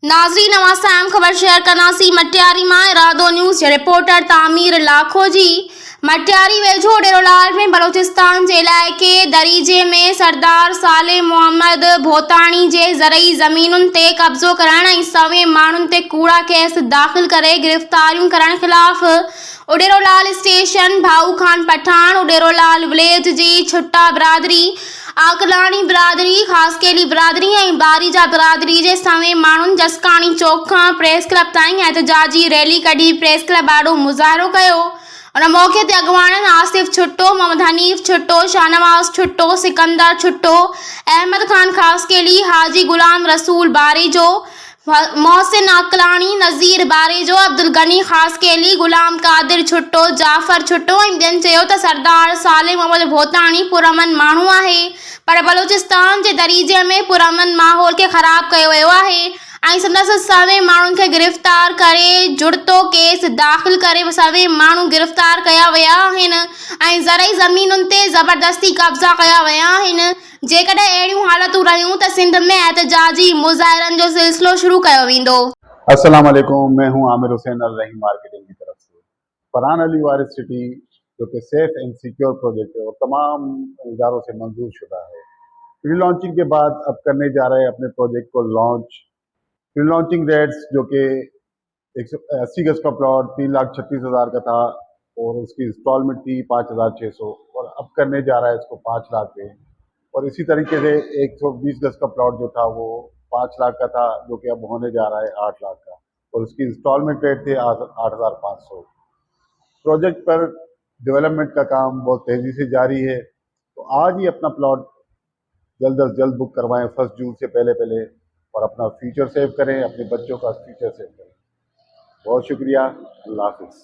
नाज़रीन नवाज़ ख़बर शेयर करनासी मटियारी मां इरादो न्यूज़ जे रिपोर्टर तामीर लाखो जी। मटियारी वेझो डेरोलाल में बलोचिस्तान जे इलाइक़े दरीजे में सरदार साले मोहम्मद भोताणी जे ज़रई ज़मीनुनि ते कब्ज़ो करण ऐं सवे माण्हुनि ते कूड़ा केस दाख़िल करे गिरफ़्तारियूं करण ख़िलाफ़ उडेरोलाल स्टेशन, भाऊ खान पठान, उडेरोलाल विलेज जी छुट्टा बिरादरी, आकलानी बिरादरी, खासकेली बिरादरी ऐं बारीजा बिरादरी जे सवे माण्हुनि जसकाणी चौक खां प्रेस क्लब ताईं एहतजाजी रैली कढी प्रेस क्लब ॾाढो मुज़ाहिरो कयो। उन मौक़े ते अॻवाननि आसिफ छुट्टो, मोहम्मद हनीफ छुट्टो, शाहनवाज़ छुट्टो, सिकंदर छुट्टो, अहमद खान खासकेली, हाजी गुलाम रसूल बारेजो, मोहसिन आकलानी, नज़ीर बारेजो, अब्दुल गनी खासकेली, गुलाम कादिर छुट्टो, जाफ़र छुट्टो ऐं ॿियनि चयो त सरदार साले मोहम्मद भोताणी पुरअमन माण्हू आहे, पर बलोचिस्तान जे दरीजे में पुरअमन माहौल खे ख़राब कयो वियो आहे ऐं संदसि सवे माण्हुनि खे गिरफ़्तार करे जुड़तो केस दाख़िल करे सवे माण्हू गिरफ़्तार कया विया आहिनि ऐं ज़रई ज़मीनुनि ते ज़बरदस्ती कब्ज़ा कया विया आहिनि। जेकॾहिं अहिड़ियूं हालतूं रहियूं त सिंध में एहतजाजी मुज़ाहिरनि जो सिलसिलो शुरू कयो वेंदो। अस्सलाम वालेकुम, मैं हूं आमिर हुसैन अल रहीम मार्केटिंग की तरफ से। फरहान अली वारिस सिटी जो कि सेफ एंड सिक्योर प्रोजेक्ट है और तमाम इदारों से मंजूर शुदा है, प्री लॉन्चिंग के बाद अब करने जा रहे हैं अपने प्रोजेक्ट को लॉन्च। प्री लॉन्चिंग रेट्स जो कि 180 गज का प्लॉट 3,36,000 का था और उसकी इंस्टॉलमेंट थी 5,600 और अब करने जा रहा है इसको 5 लाख पे। और इसी तरीके से 120 गज का प्लॉट जो था वो 5 लाख का था जो कि अब होने जा रहा है 8 लाख का और उसकी इंस्टॉलमेंट रेट थे 8,500। प्रोजेक्ट पर डेवलपमेंट का काम बहुत तेज़ी से जारी है, तो आज ही अपना प्लॉट जल्द अज जल्द बुक करवाएं 1 जून से पहले और अपना फ्यूचर सेव करें, अपने बच्चों का फ्यूचर सेव करें। बहुत शुक्रिया, अल्लाह हाफिज़।